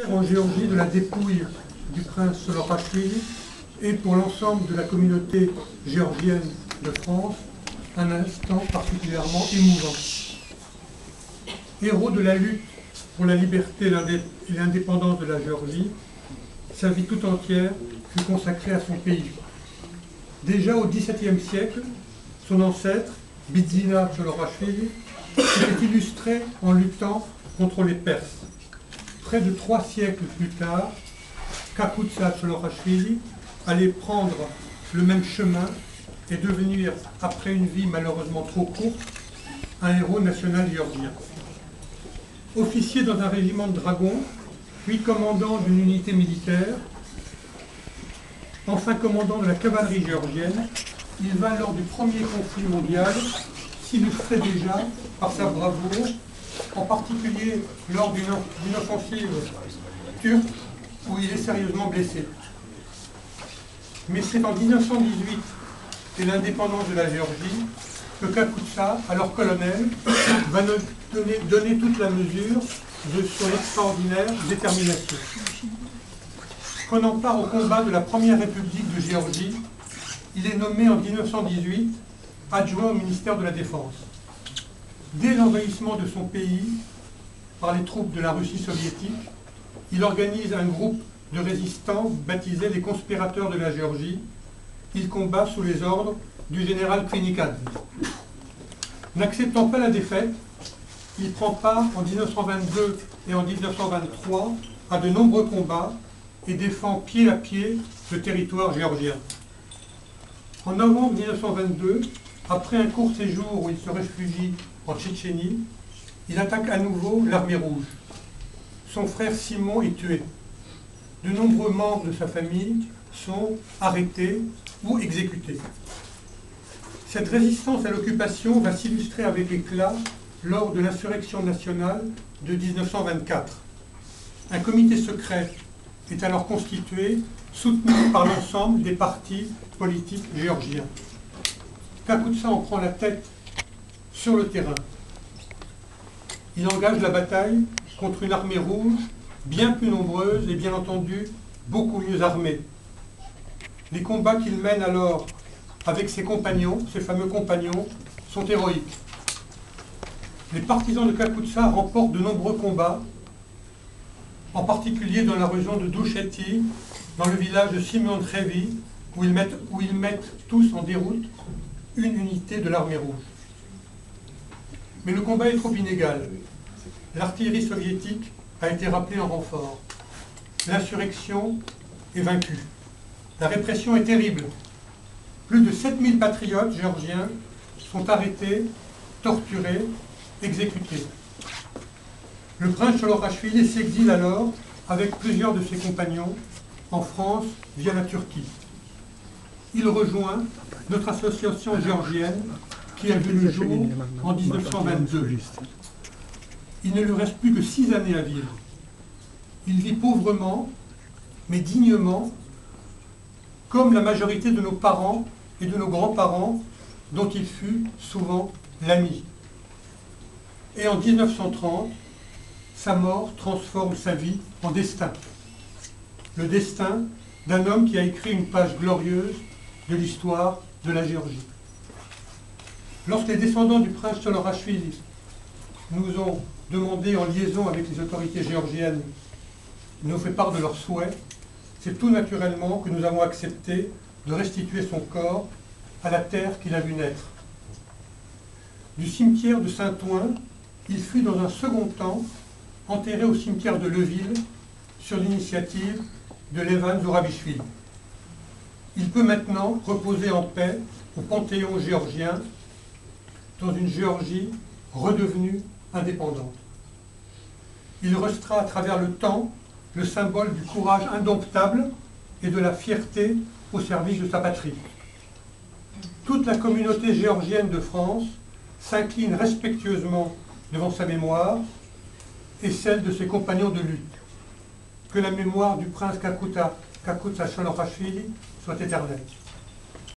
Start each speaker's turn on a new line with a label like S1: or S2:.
S1: En Géorgie de la dépouille du prince Solorachvili et pour l'ensemble de la communauté géorgienne de France, un instant particulièrement émouvant. Héros de la lutte pour la liberté et l'indépendance de la Géorgie, sa vie tout entière fut consacrée à son pays. Déjà au XVIIe siècle, son ancêtre, Bidzina Solorachvili, s'était illustré en luttant contre les Perses. Près de 3 siècles plus tard, Kakutsa Solorachvili allait prendre le même chemin et devenir, après une vie malheureusement trop courte, un héros national géorgien. Officier dans un régiment de dragons, puis commandant d'une unité militaire, enfin commandant de la cavalerie géorgienne, il va lors du premier conflit mondial s'illustrer déjà par sa bravoure, en particulier lors d'une offensive turque où il est sérieusement blessé. Mais c'est en 1918 et l'indépendance de la Géorgie que Kakutsa, alors colonel, va donner toute la mesure de son extraordinaire détermination. Prenant part au combat de la première République de Géorgie, il est nommé en 1918 adjoint au ministère de la Défense. Dès l'envahissement de son pays par les troupes de la Russie soviétique, il organise un groupe de résistants baptisé les conspirateurs de la Géorgie. Il combat sous les ordres du général Krinikadze. N'acceptant pas la défaite, il prend part en 1922 et en 1923 à de nombreux combats et défend pied à pied le territoire géorgien. En novembre 1922, après un court séjour où il se réfugie en Tchétchénie, il attaque à nouveau l'armée rouge. Son frère Simon est tué. De nombreux membres de sa famille sont arrêtés ou exécutés. Cette résistance à l'occupation va s'illustrer avec éclat lors de l'insurrection nationale de 1924. Un comité secret est alors constitué, soutenu par l'ensemble des partis politiques géorgiens. Kakutsa en prend la tête sur le terrain. Il engage la bataille contre une armée rouge bien plus nombreuse et bien entendu beaucoup mieux armée. Les combats qu'il mène alors avec ses compagnons, ses fameux compagnons, sont héroïques. Les partisans de Kakutsa remportent de nombreux combats, en particulier dans la région de Doucheti, dans le village de Simeon-Trevi, où ils mettent tous en déroute une unité de l'armée rouge. Mais le combat est trop inégal. L'artillerie soviétique a été rappelée en renfort. L'insurrection est vaincue. La répression est terrible. Plus de 7000 patriotes géorgiens sont arrêtés, torturés, exécutés. Le prince Solorachvili s'exile alors avec plusieurs de ses compagnons en France via la Turquie. Il rejoint notre association géorgienne qui a vu le jour en 1922. Il ne lui reste plus que 6 années à vivre. Il vit pauvrement, mais dignement, comme la majorité de nos parents et de nos grands-parents, dont il fut souvent l'ami. Et en 1930, sa mort transforme sa vie en destin. Le destin d'un homme qui a écrit une page glorieuse de l'histoire de la Géorgie. Lorsque les descendants du prince Solorachvili nous ont demandé, en liaison avec les autorités géorgiennes, nous fait part de leurs souhaits, c'est tout naturellement que nous avons accepté de restituer son corps à la terre qu'il a vu naître. Du cimetière de Saint-Ouen, il fut dans un second temps enterré au cimetière de Leville sur l'initiative de Levan Zurabishvili. Il peut maintenant reposer en paix au Panthéon géorgien dans une Géorgie redevenue indépendante. Il restera à travers le temps le symbole du courage indomptable et de la fierté au service de sa patrie. Toute la communauté géorgienne de France s'incline respectueusement devant sa mémoire et celle de ses compagnons de lutte. Que la mémoire du prince Kakutsa Solorachvili soit éternelle.